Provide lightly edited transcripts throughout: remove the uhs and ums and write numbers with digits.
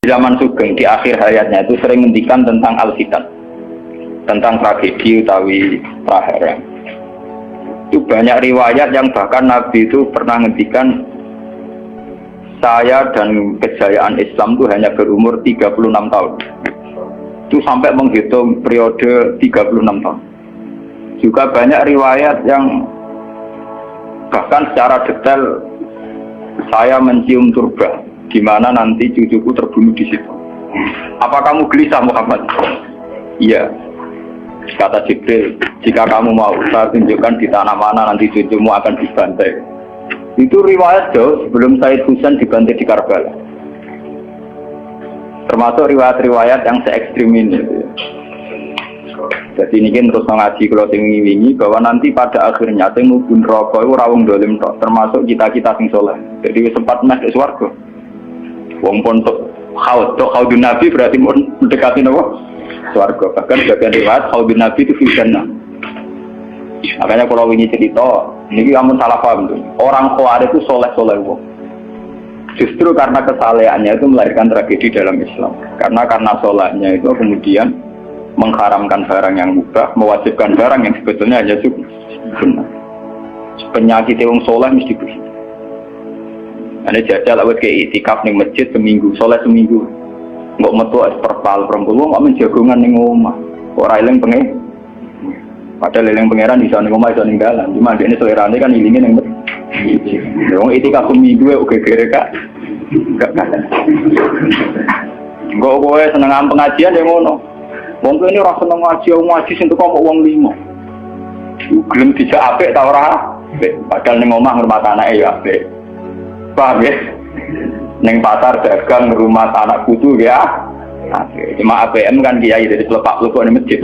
Zaman Sugeng di akhir hayatnya itu sering ngendikan tentang al-fitan, tentang tragedi utawi prahara. Itu banyak riwayat yang bahkan Nabi itu pernah ngendikan, saya dan kejayaan Islam itu hanya berumur 36 tahun. Itu sampai menghitung periode 36 tahun. Juga banyak riwayat yang bahkan secara detail saya mencium turba, di mana nanti cucuku terbunuh di situ. Apa kamu gelisah Muhammad? Iya. Kata Jibril, jika kamu mau, saya tunjukkan di tanah mana nanti cucumu akan dibantai. Itu riwayat jauh sebelum Said Husain dibantai di Karbala. Termasuk riwayat-riwayat yang se-ekstrim ini. Jadi ini kan terus ngaji kalau tinggi-tinggi bahwa nanti pada akhirnya sing mubun rokok itu rawung dolim tok, termasuk kita-kita sing soleh. Jadi sempat masuk swarga. Wong pontok haudun Nabi berarti mendekati nopo swarga. Bahkan sebagian riwayat haudun Nabi itu fitnah. Makanya kalau ini cerita, ini kamu salah paham tuh. Orang Khawarij itu soleh-soleh wong. Justru karena kesalehannya itu melahirkan tragedi dalam Islam. Karena solehnya itu kemudian mengharamkan barang yang mubah, mewajibkan barang yang sebetulnya hanya sunnah. Penyakit wong soleh mesti begitu. Ane jajal awet kayak itikaf ning masjid seminggu, soleh seminggu. Nggak metu es perpal perempuan, nggak menjagungan ning omah. Ora eling pengen. Padahal eling pangeran bisa ning omah bisa ning dalan. Cuma dia ini selerane kan ilingin ning masjid. Wong itikaf seminggu oke kere kak. Enggak kalah. Nggak kowe seneng pengajian ya ngono. Wong ini ora seneng ngaji sing teko kok wong 5. Gelem dijak apik ta ora? Padahal ning omah ngurmat anake ya apik. Paham ya? Neng pasar dagang rumah anak putu ya. Cuma APM kan kiai dari pelepak-pelepok di masjid.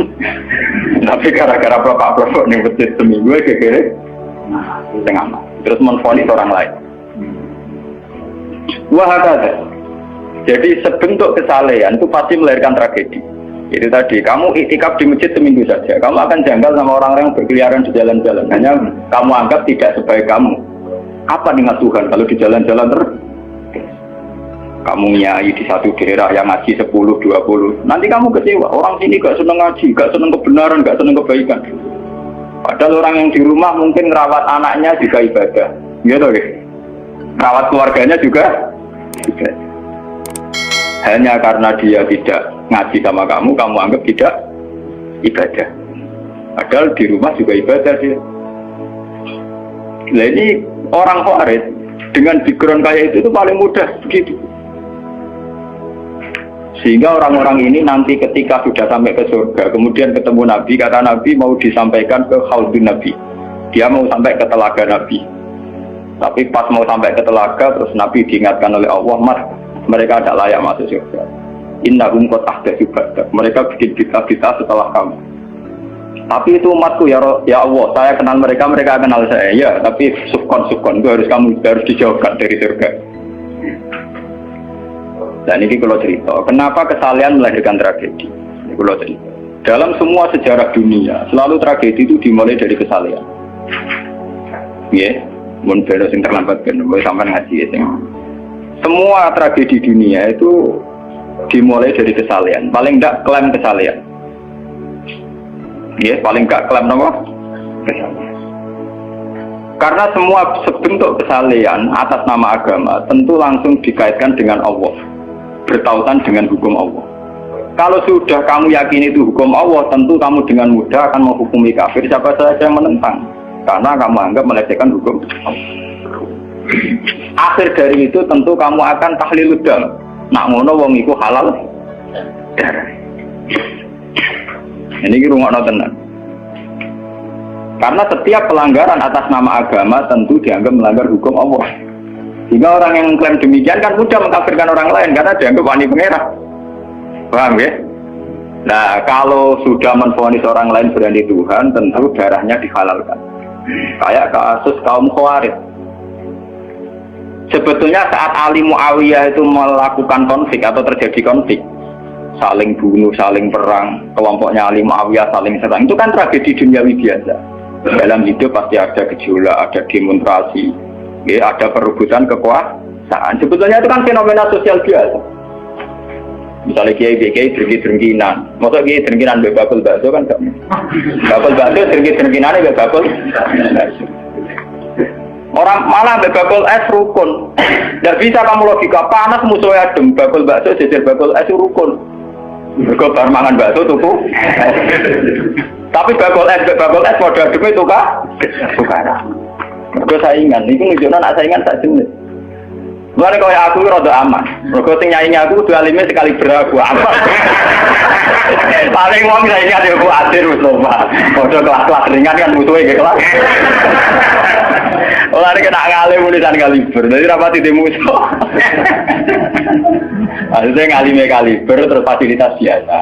Tapi gara-gara pelepak-pelepok di masjid seminggu kira-kira tengah. Terus menfonis orang lain. Wah ada. Jadi sebentuk kesalehan itu pasti melahirkan tragedi. Itu tadi, kamu iktikaf di masjid seminggu saja, kamu akan janggal sama orang-orang yang berkeliaran di jalan-jalan. Hanya kamu anggap tidak sebaik kamu. Apa niat Tuhan kalau di jalan-jalan terus? Kamu nyai di satu daerah yang ngaji 10, 20. Nanti kamu kecewa. Orang sini gak seneng ngaji, gak seneng kebenaran, gak seneng kebaikan. Padahal orang yang di rumah mungkin ngerawat anaknya juga ibadah. Gitu ya? Ngerawat keluarganya juga ibadah. Hanya karena dia tidak ngaji sama kamu anggap tidak ibadah. Padahal di rumah juga ibadah dia. Nah ini orang Khawarij dengan background kayak itu paling mudah begitu. Sehingga orang-orang ini nanti ketika sudah sampai ke surga, kemudian ketemu Nabi, kata Nabi mau disampaikan ke Haudun Nabi. Dia mau sampai ke telaga Nabi. Tapi pas mau sampai ke telaga, terus Nabi diingatkan oleh Allah, Mas, mereka tidak layak masuk surga. Innahum qad ahdatsu ba'dak. Mereka bikin bid'ah setelah kamu. Tapi itu umatku ya Allah, saya kenal mereka kenal saya. Ya, tapi sukon itu harus dijauhkan dari surga. Dan ini kalau cerita, kenapa kesalehan melahirkan tragedi? Ini kalau cerita. Dalam semua sejarah dunia, selalu tragedi itu dimulai dari kesalehan. Ya, mun bener sing terlambat ben sampean ngaji ya. Semua tragedi dunia itu dimulai dari kesalehan. Paling enggak klaim kesalehan. Ya, paling gak klaim nama kesalehan. Karena semua bentuk kesalehan atas nama agama tentu langsung dikaitkan dengan Allah, bertautan dengan hukum Allah. Kalau sudah kamu yakin itu hukum Allah, tentu kamu dengan mudah akan menghukumi kafir siapa saja yang menentang, karena kamu anggap melecehkan hukum Allah. Akhir dari itu tentu kamu akan tahlil dam. Nak ngono wong iku halal darah. Ini rungokno tenan. Karena setiap pelanggaran atas nama agama tentu dianggap melanggar hukum Allah. Sehingga orang yang klaim demikian kan mudah mengkafirkan orang lain karena dianggap wani pengerah. Paham ya? Nah, kalau sudah menvonis orang lain berani Tuhan, tentu darahnya dihalalkan. Kayak kasus kaum Khawarij. Sebetulnya saat Ali Muawiyah itu melakukan konflik atau terjadi konflik, saling bunuh, saling perang, kelompoknya Ali Muawiyah saling serang, itu kan tragedi duniawi biasa. Dalam hidup pasti ada gejolak, ada demonstrasi, ya, ada perebutan kekuasaan. Sebetulnya itu kan fenomena sosial biasa. Misalnya kiai drengki-drengkinan, masa kiai drengkinan bakul bakso kan gak? Bakul bakso drengki-drengkinannya gak bakul. Orang malah bakul es rukun. Tidak bisa kamu logika panas musuhnya adem, bakul bakso jejer bakul es rukun. Mereka bar mangan bakso tuku. Tapi bakul es pada adem itu kah? Bukan. Mereka saingan, itu menunjukkan anak saingan tak jenis. Mulane kaya aku rada aman. Mergo sing nyaingi aku kudu alime sekali beraku aman. Paling wong saiki ade aku adir wis lomba. Padha kelas-kelas ringan kan musuhe nggih kelas. Ora nek nak ngalim tulisan kaliber. Dadi rapati di musuh. Ada ngalime kaliber terus fasilitas biasa.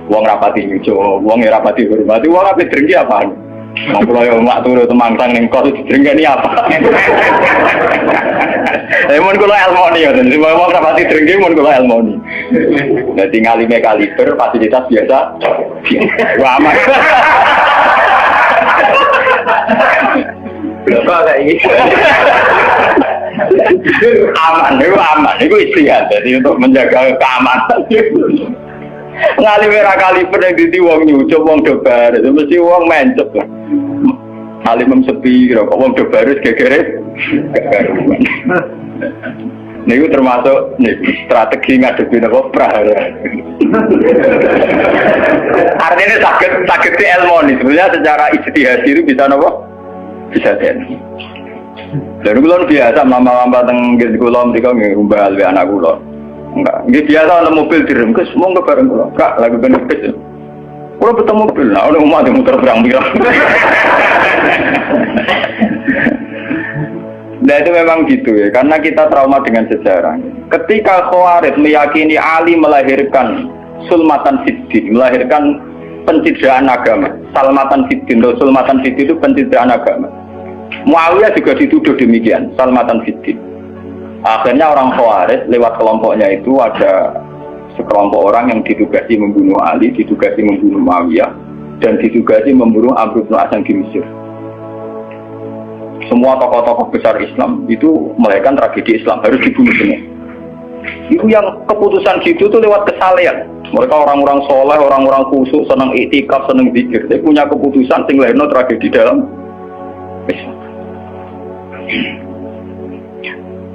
Wong rapati nyucu, wong rapati hormati, wong ape drengki apaan? Ngobrol yo mak turu temangsang ning kos drengki apa? Mun kula elmoni ya, jadi mau rapati drengki mun kula elmoni. Dadi ngalime kaliber fasilitas biasa. Wah aman. Berapa lagi? Aman, itu istihad. Jadi untuk menjaga keamanan. Ngalime ra kaliber yang dadi wong nyucup wong dobar, itu mesti wong mencep. Alim sepi, kok wong dobar gegere gagaruan. Niku termasuk strategi ngadepi napa prahara. Artinya sakit di ilmu sebenarnya secara ijtihad itu bisa napa? Bisa jadi. Lalu kulon biasa lama-lama teng kulon mriko ngumbal anak kulon. Enggak, nggih biasa ana mobil direngkes monggo bareng kula. Kak, lagi benefit. Kula betul mobil, nah ono omah muter berang-birang. Nah itu memang gitu ya, karena kita trauma dengan sejarah. Ketika Khawarij meyakini Ali melahirkan sulmatan fiddin, melahirkan pencitraan agama. Salmatan fiddin, atau sulmatan fiddin itu pencitraan agama. Muawiyah juga dituduh demikian, salmatan fiddin. Akhirnya orang Khawarij lewat kelompoknya itu ada sekelompok orang yang ditugasi membunuh Ali, ditugasi membunuh Muawiyah, dan ditugasi membunuh Amr bin As di Mesir. Semua tokoh-tokoh besar Islam itu melahirkan tragedi Islam, harus dibunuh semua. Itu yang keputusan gitu tuh lewat kesalehan. Mereka orang-orang soleh, orang-orang khusyuk, senang iktikaf, senang zikir. Dia punya keputusan sing lahirno tragedi dalam Islam.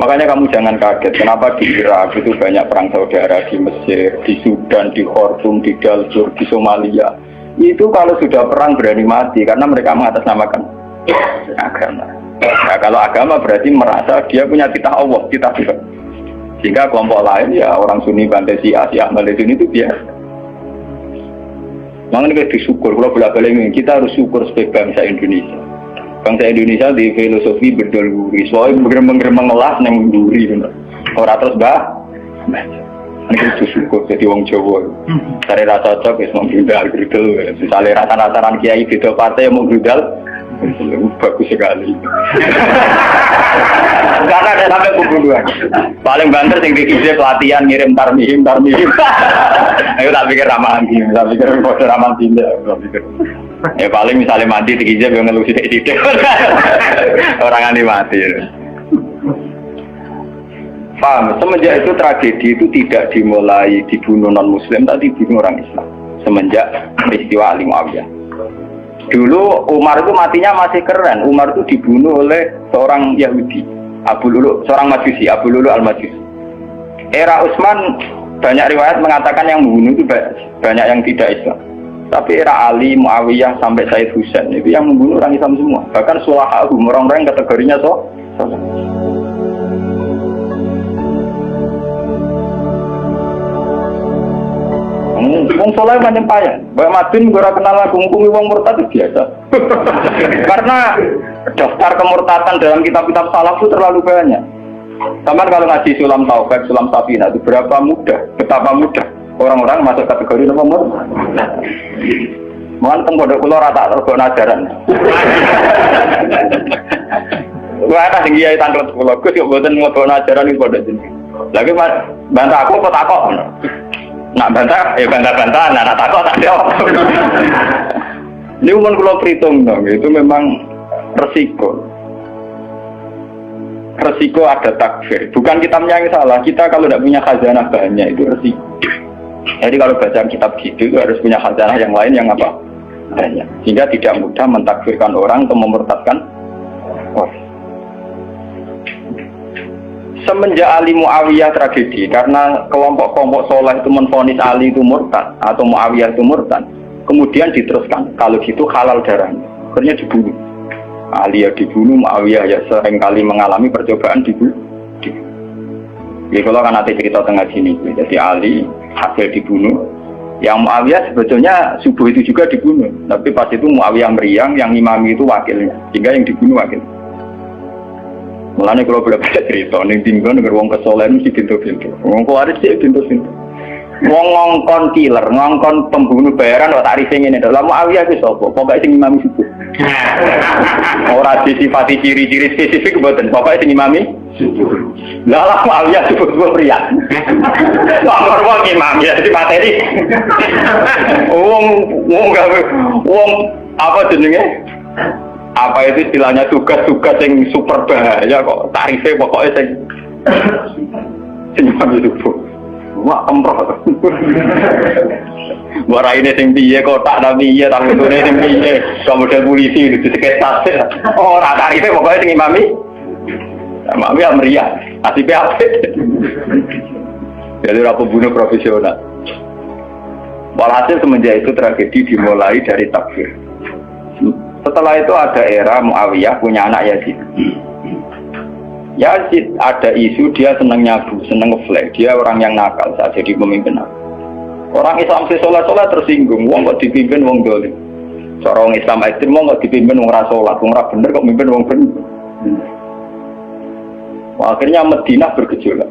Makanya kamu jangan kaget, kenapa di Irak itu banyak perang saudara, di Mesir, di Sudan, di Khartoum, di Darfur, di Somalia. Itu kalau sudah perang berani mati, karena mereka mengatasnamakan agama. Nah, kalau agama berarti merasa dia punya titah Allah, titah Tuhan. Sehingga kelompok lain ya orang Sunni bantai Syiah, Ahmad Sunni itu biasa. Makanya kita disyukur, kalau bolak-balik kita harus syukur sebagai bangsa Indonesia. Bangsa Indonesia di filosofi berdoluri, soalnya bergeremeng-geremeng ngelas yang berduri, orang terus ini itu syukur jadi wong Jawa. Cari rasa cocok, mau berudal, misalnya rasa-rasaran kiai beda partai yang mau berudal, bagus sekali. Karena ada sampai pembunuhan. Paling banter sing dikisi pelatihan ngirim tarmihim. Ayo tak pikir ramalan gini, tak pikir kode ramalan tindak, tak pikir. Ya paling misalnya mati dikisi yang ngeluh sidik-sidik. Orang yang mati. Paham? Semenjak itu tragedi itu tidak dimulai dibunuh non-Muslim, tapi dibunuh orang Islam. Semenjak peristiwa Ali Muawiyah. Dulu Umar itu matinya masih keren. Umar itu dibunuh oleh seorang Yahudi, Abu Lulu, seorang Majusi, Abu Lulu al-Majusi. Era Utsman banyak riwayat mengatakan yang membunuh itu banyak yang tidak Islam. Tapi era Ali, Muawiyah sampai Said Husain itu yang membunuh orang Islam semua. Bahkan sulahahum, orang-orang yang kategorinya so. Wong soleh macam payah. Mbak Madin gue kenal aku ngukumi wong murtad itu biasa. Karena daftar kemurtatan dalam kitab-kitab salaf itu terlalu banyak. Sama kalau ngaji Sulam Taufik, Sulam Safina itu berapa mudah, betapa mudah orang-orang masuk kategori apa murtad. Mohon tengkodok kulo rata terus ajaran. Wah ada tinggi ya tanggal kulo, gue sih buatan mau ajaran itu pada jenis. Lagi bantah aku kok takok. Nak bantah, ya bantah-bantah, nak takut tak jawab. Ini umum kalau perhitung dong, itu memang resiko. Resiko ada takfir. Bukan kita yang salah, kita kalau tidak punya khazanah banyak itu resiko. Jadi kalau baca kitab gitu harus punya khazanah yang lain yang apa? Banyak. Sehingga tidak mudah mentakfirkan orang atau memurtadkan orang. Semenjak Ali Muawiyah tragedi karena kelompok-kelompok soleh itu menvonis Ali itu murtad atau Muawiyah itu murtad, kemudian diteruskan kalau gitu halal darahnya, akhirnya dibunuh. Ali ya dibunuh, Muawiyah ya seringkali mengalami percobaan dibunuh. Ya kalau kan nanti cerita tengah sini, jadi Ali hasil dibunuh, yang Muawiyah sebetulnya subuh itu juga dibunuh, tapi pas itu Muawiyah meriang, yang imami itu wakilnya, sehingga yang dibunuh wakil. Mulanya kalau berapa cerita, nih tinggal negara wong kesolehan mesti pintu-pintu, wong kuaris sih pintu-pintu. Wong ngongkon killer, ngongkon pembunuh bayaran, waktu tarifnya ini, dalam Muawiyah itu sopo, pokoknya sing imami subuh. Orang disifati ciri-ciri spesifik buatan, pokoknya sing imami subuh. Lah Muawiyah subuh riak. Wong imam ya di materi. Wong apa jenenge? Apa itu istilahnya tugas-tugas yang super bahaya kok tarifnya pokoknya sing imam subuh. Wah kemprot. Wara ini sing piye kotak tapi iya tak betune sing piye. Kemudian polisi itu seketat. Ora tarife pokoke sing imami. Imami meriah. Asipe apik. Jadi ora pembunuh profesional. Walhasil semenjak itu tragedi dimulai dari takfir. Setelah itu ada era Muawiyah punya anak Yazid. Yazid ada isu dia seneng nyabu, seneng ngeflek, dia orang yang nakal saat jadi pemimpin. Orang Islam sesolah-solah tersinggung, wong kok dipimpin wong dolim. Seorang Islam ekstrem wong kok dipimpin wong rasolah, wong ra bener kok mimpin wong bener. Akhirnya Madinah bergejolak.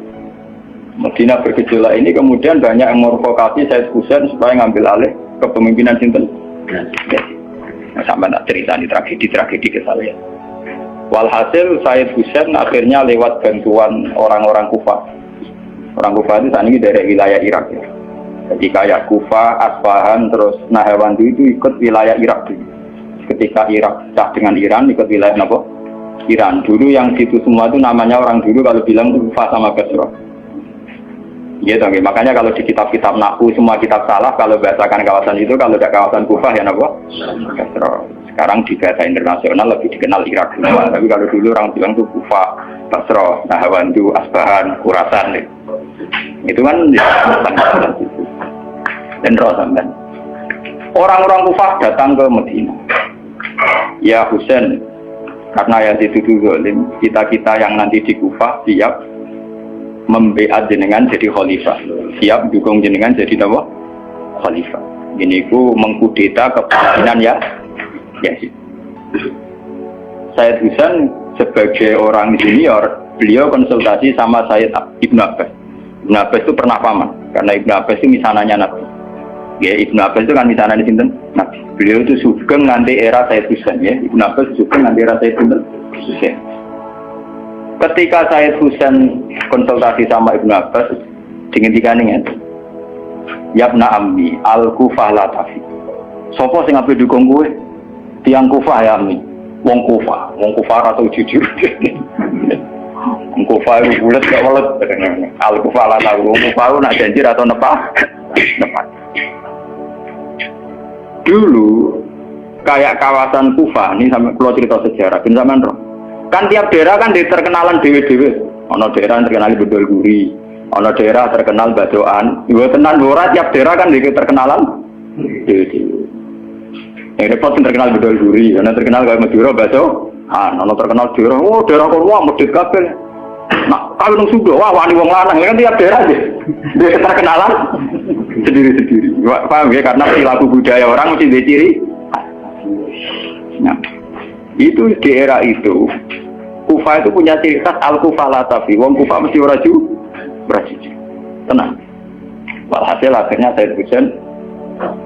Madinah bergejolak ini kemudian banyak yang merokokasi Said Husain supaya ngambil alih kepemimpinan sinten. Nah, sampai tak cerita di tragedi ke saya. Walhasil Said Husain akhirnya lewat bantuan orang-orang Kufah. Orang Kufah itu saat ini dari wilayah Irak ya. Jadi kayak Kufah, Asfahan, terus Nahawandu itu ikut wilayah Irak dulu. Ketika Irak pecah dengan Iran, ikut wilayah apa? Iran. Dulu yang situ semua itu namanya orang dulu kalau bilang itu Kufah sama Basra. Gitu, makanya kalau di kitab-kitab Nahwu semua kitab salah kalau bahasakan kawasan itu, kalau tidak kawasan Kufah ya apa? Basra. Sekarang di bahasa internasional lebih dikenal Irak semua. Tapi kalau dulu orang bilang itu Kufah, Basra, Nahawandu, Asbahan, Khurasan. Itu kan dan Rosamban. Orang-orang Kufah datang ke Madinah. Ya Husain, karena Yazid itu zalim, kita yang nanti di Kufah siap membeat jenengan jadi khalifah, siap dukung jenengan jadi apa? Khalifah. Ini ku mengkudeta kepemimpinan ya Yazid. Said Husain sebagai orang junior, beliau konsultasi sama Sayyid Ibn Abbas. Ibn Abbas itu pernah paman, karena Ibn Abbas itu misananya Nabi. Ya, Ibn Abbas itu kan misananya sinten Nabi. Beliau itu sugeng nanti era Said Husain ya. Ibn Abbas sugeng nanti era Said Husain. Ketika Said Husain konsultasi sama Ibn Abbas, dihentikan ya. Yabna ammi al-Kufah la tafi. Sopo sing ape dukung kowe? Tiang Kufah ya ammi. Wong Kufah atau jujur. Wong Kufah itu bulat gak welet. Al-Kufah la tafi. Wong Kufah nak janji atau nepat. Dulu kayak kawasan Kufah ini sampai kalau cerita sejarah bin sampean roh. Kan tiap daerah kan terkenalan dewe-dewe. Ono daerah terkenal Bedol Guri, ono daerah terkenal Badoan. Iku tenan ora tiap daerah kan terkenalan dewe-dewe. Yang repot terkenal Bedol Guri, ono terkenal kayak Madura Baso. Ono terkenal daerah, oh daerah kono medhit kabeh. Nah, kalau nang Sudo, wah wani wong lanang kan tiap daerah aja. Dia terkenalan sendiri-sendiri. Paham ya, karena perilaku budaya orang mesti ada ciri. Nah, itu di era itu Kufah itu punya ciri khas al-Kufah la tafi. Wong Kufah mesti ora beraju. Tenang. Walhasil akhirnya Said Husain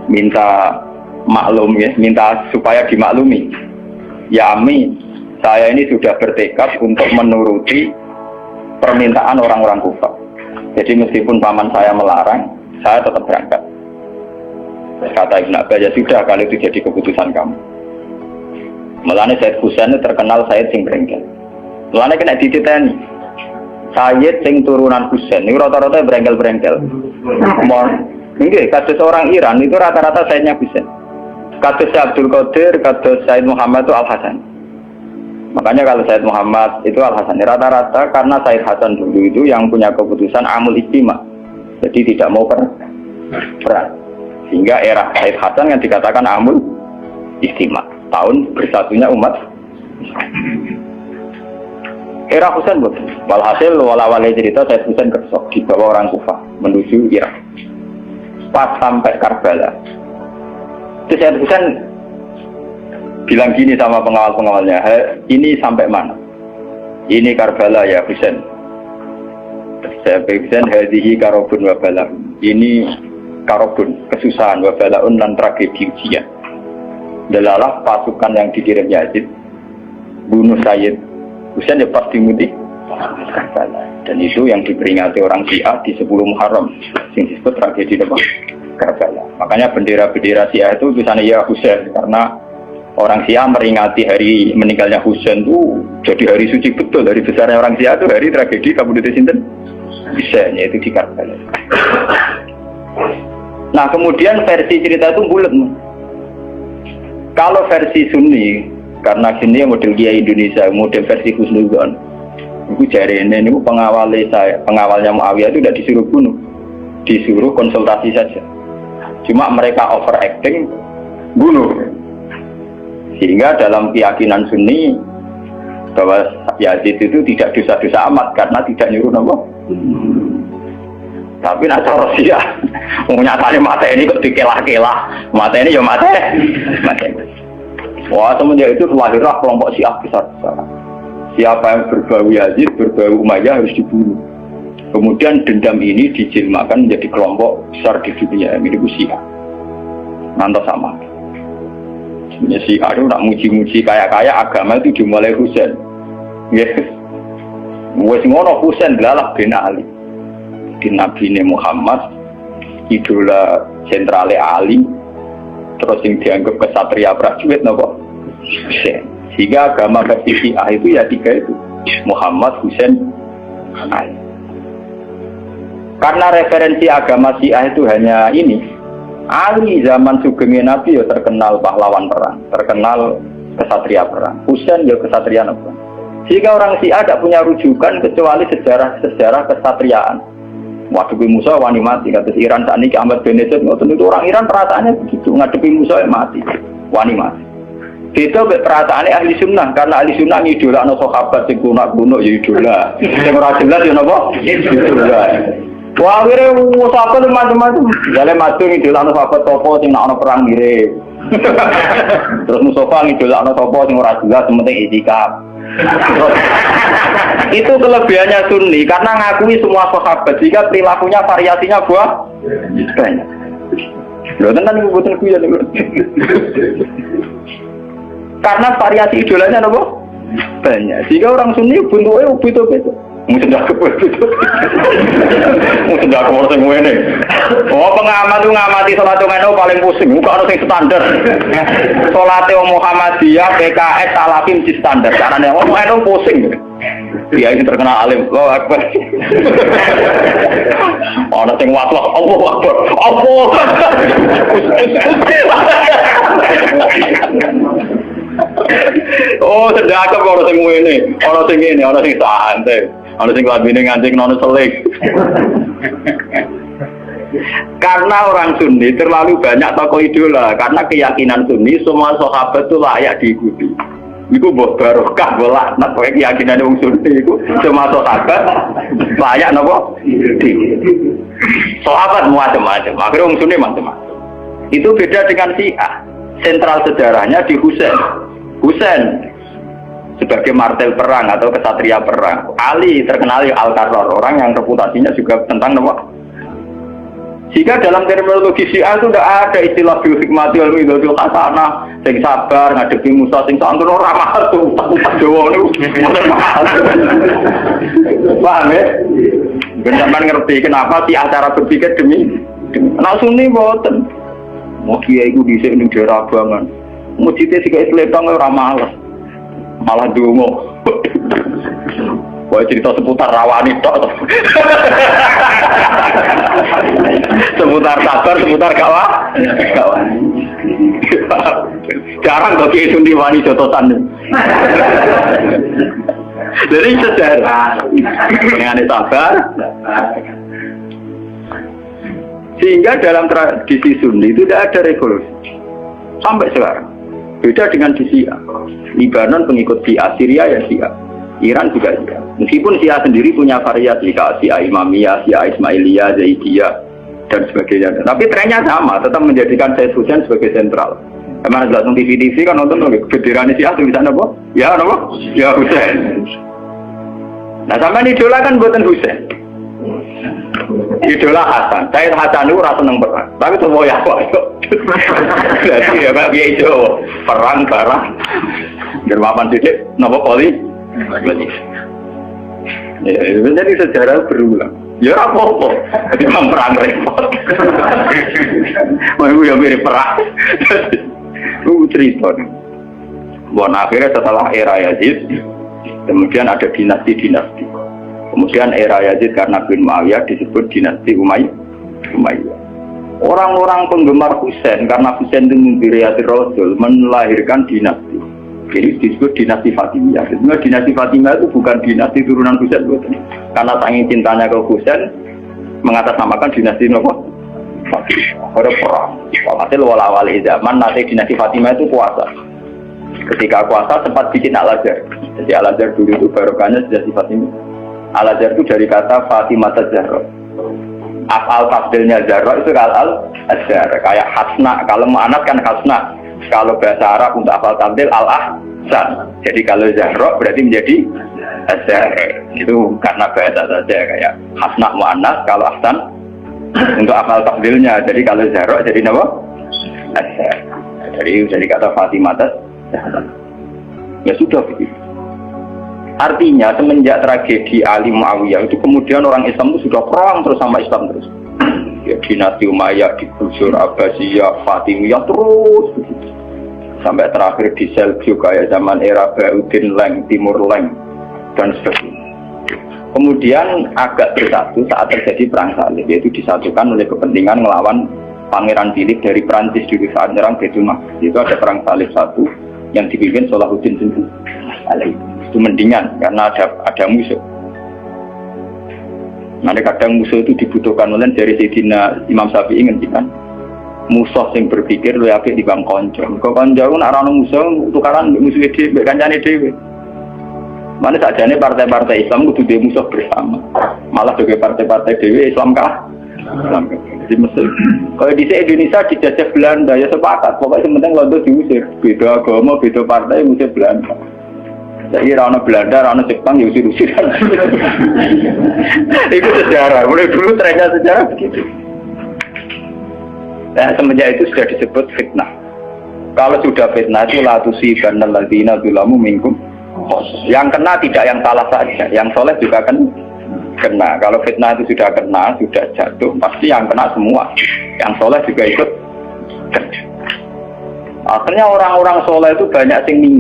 minta maklum ya, minta supaya dimaklumi. Ya Ami, saya ini sudah bertekad untuk menuruti permintaan orang-orang Kufah. Jadi meskipun paman saya melarang, saya tetap berangkat. Kata Ibn Abbas, ya sudah kalau itu jadi keputusan kamu. Mulanya Said Husain terkenal Said sing berengkel. Mulanya kena dititeni. Said sing turunan Husain, ini rata-rata berengkel-berengkel. Enggak, kados orang Iran itu rata-rata Sayyidnya Husain. Kados Abdul Qadir, kados Sayyid Muhammad itu Al Hasan. Makanya kalau Sayyid Muhammad itu Al Hasan rata-rata karena Sayyid Hasan dulu itu yang punya keputusan amul istima. Jadi tidak mau perang. Sehingga era Sayyid Hasan yang dikatakan amul istima, tahun bersatunya umat. Era Husain bukan. Walhasil wala-wala cerita Sayyid Husain kesok dibawa orang Kufah menuju Irak. Pas sampai Karbala, itu Sayyid Husain bilang gini sama pengawal-pengawalnya, ini sampai mana? Ini Karbala ya Husain. Sayyid Husain hadhihi karobun wa bala. Ini karobun, kesusahan wa balaun dan tragedi ujian. Delalah pasukan yang dikirim Yazid bunuh Sayyid Husain ya pasti mudik Karbala. Dan itu yang diperingati orang Syiah di 10 Muharram yang disebut tragedi Karbala. Makanya bendera-bendera Syiah itu tulisannya ya Husain, karena orang Syiah meringati hari meninggalnya Husain itu jadi hari suci betul. Hari besarnya orang Syiah itu hari tragedi Kabupaten Sinten Husain, yaitu di Karbala. Nah kemudian versi cerita itu bulat. Kalau versi Sunni, karena Sunni model Kiai Indonesia, model versi Husnudzon, itu jari ini pengawalnya Muawiyah itu tidak disuruh bunuh, disuruh konsultasi saja. Cuma mereka overacting bunuh. Sehingga dalam keyakinan Sunni bahwa Yazid itu tidak dosa-dosa amat karena tidak nyuruh nama. Tapi nak cara Syiah, nyatanya mata ini kok dikelah-kelah, mata ini ya mata. Wah semenjak itu lahirlah kelompok Syiah besar-besar. Siapa yang berbau Yazid, berbau Umayyah harus dibunuh. Kemudian dendam ini dijilmakan menjadi kelompok besar di dunia, ini Syiah. Nanti sama. Sebenarnya Syiah itu nak muji-muji kaya-kaya agama itu dimulai Husain. Yes. Wes ngono Husain adalah bin Ali. Di Nabi Muhammad, idola sentrale Ali, terus yang dianggap kesatria prajurit napa? Husain. Sehingga agama versi Syiah itu ya 3 itu, Muhammad, Husain, Ali. Karena referensi agama Syiah itu hanya ini, Ali zaman sugengnya Nabi ya terkenal pahlawan perang, terkenal kesatria perang. Husain ya kesatria perang. Sehingga orang Syiah tidak punya rujukan kecuali sejarah kesatriaan. Ngadepi Musa wani mati, kata Iran saat ini Ahmad bin Yazid, itu orang Iran perasaannya begitu, ngadepi Musa ya mati, wani mati. Itu perasaannya ahli sunnah, karena ahli sunnah ngidola no sahabat sing kuno ya idola, sing ora jelas ya napa? Idola. Wah, akhirnya sahabat macam-macam. Jale mati ngidola no sahabat topo sing nak ono perang mirip. Terus Mustafa ngidola no topo sing ora jelas penting itikaf. Itu kelebihannya Sunni karena ngakui semua sahabat jika perilakunya variasinya banyak. Lho tenan iku boten kuyon niku. Karena variasi idolanya apa? Banyak. Jika orang Sunni bentuknya ubit-ubit. Mungkin tidak kebut-ubit. Mungkin tidak kebut semua ini. Oh pengamat itu ngamati sholat itu paling pusing. Bukan harus yang standar. Sholat Muhammadiyah, PKS, Salafim di standar. Karena yang itu pusing. Dia ini terkenal alim. Allahu Akbar. Orang yang waswah. Allahu Akbar. Allah. Oh, sedekah kok ora sing ngene, ora sing ngene, ora sing santai. Ana sing labine ngancing nono selik. Karena orang Sunni terlalu banyak tokoh idola, karena keyakinan Sunni semua sahabat itu layak diikuti. Iku mbok barokah laknat kowe keyakinan wong Sunni iku semua sahabat layak napa? Sahabat macam-macam, akhirnya wong Sunni macam-macam. Itu beda dengan Syiah. Sentral sejarahnya di Husain. Husain sebagai martel perang atau kesatria perang. Ali terkenal Al-Qarrar, orang yang reputasinya juga tentang nama. Jika dalam terminologi Syiah itu tidak ada istilah bil hikmati wal mau'izatil hasanah, sing sabar ngadepi Musa sing santun ora mahal tuh, tak Jawa niku. Paham ya? Benar ngerti kenapa sih acara berpikir demi nak Sunni mboten. Mau kiai iku dhisik ning daerah Abangan. Mujite sik letong ora males. Malah donga. Pokoknya cerita seputar rawani tok. Seputar sabar, seputar kawan. Jarang kok Kiai Sundi wani jotosan. Jadi sejarah dengan sabar. Sehingga dalam tradisi Sunni itu tidak ada revolusi sampai sekarang. Beda dengan di Syiah. Libanon pengikut Syiah, Syria ya Syiah, Iran juga Syiah. Meskipun Syiah sendiri punya variasi, kayak Syiah Imamiyah, Syiah Ismailiyah, Zaidiyah dan sebagainya. Tapi trennya sama, tetap menjadikan Said Hussein sebagai sentral. Emang ada nonton TV kan nonton benderanya Syiah tulisannya apa? Ya apa? Ya Hussein. Nah sama idola kan buatan Hussein. Idola Hasan, Said Hasan itu rasa seneng perang, tapi semua ya kok. Jadi ya kayak itu perang barang. Dermawan titik, nopo poli. Ya, jadi sejarah berulang. Ya apa-apa, memang perang repot. Mau yang mirip perang. Lu cerita. Bon akhirnya setelah era Yazid, kemudian ada dinasti-dinasti. Kemudian era Yazid karena bin Muawiyah disebut dinasti Umayyah. Orang-orang penggemar Husain karena Husain itu mimpi Rasul melahirkan dinasti. Jadi disebut dinasti Fatimiyah. Sebenarnya dinasti Fatimiyah itu bukan dinasti turunan Husain, karena saking cintanya ke Husain mengatasnamakan dinasti apa? Fatimiyah. Ada perang. Hasil wala-wali zaman nanti dinasti Fatimiyah itu kuasa. Ketika kuasa sempat bikin Al-Azhar. Jadi Al-Azhar dulu itu barokahnya dinasti Fatimiyah. Al-Azhar itu dari kata Fatimah Zahra. Af'al tafdilnya Zahra itu Al-Azhar. Kayak Hasna, kalau mu'anats kan Hasna. Kalau bahasa Arab untuk af'al tafdil Al-Ahsan. Jadi kalau Zahra berarti menjadi Azhar. Itu karena bahasa saja kayak Hasna mu'anats, kalau Ahsan untuk af'al tafdilnya. Jadi kalau Zahra jadi apa? Azhar. Jadi kata Fatimah Zahra. Ya sudah begitu. Artinya semenjak tragedi Ali Muawiyah itu kemudian orang Islam itu sudah perang terus sama Islam terus. Ya dinasti Umayyah, digusur Abbasiyah, Fatimiyah terus begitu. Sampai terakhir di Seljuk kayak zaman era Bauddin Leng, Timur Leng dan sebagainya. Kemudian agak bersatu saat terjadi perang salib, yaitu disatukan oleh kepentingan melawan Pangeran Philip dari Prancis dulu saat menyerang Baitul Maqdis. Itu ada perang salib satu yang dipimpin Salahuddin Alayhi. Itu mendingan karena ada musuh. Nanti kadang musuh itu dibutuhkan oleh dari Sayyidina Imam Syafi'i ngendikan musuh yang berpikir lu apik di bang konco. Kok konco nak ana musuh tukaran musuh dhewe kancane dhewe. Mana sajane partai-partai Islam kudu dhewe musuh bersama. Malah sebagai partai-partai dhewe Islam kah? Islam. Jadi mesti kalau di Indonesia dijajah Belanda ya sepakat. Pokoknya penting Londo diusir. Beda agama, beda partai musir Belanda. Jadi rana Belanda, rana Jepang, ya usir-usir. Itu sejarah. Mulai dulu trennya sejarah begitu. Nah, semenjak itu sudah disebut fitnah. Kalau sudah fitnah itu la tusibanna alladziina dzalamu minkum. Yang kena tidak yang salah saja, yang soleh juga kan kena. Kalau fitnah itu sudah kena, sudah jatuh, pasti yang kena semua. Yang soleh juga ikut. Akhirnya orang-orang soleh itu banyak yang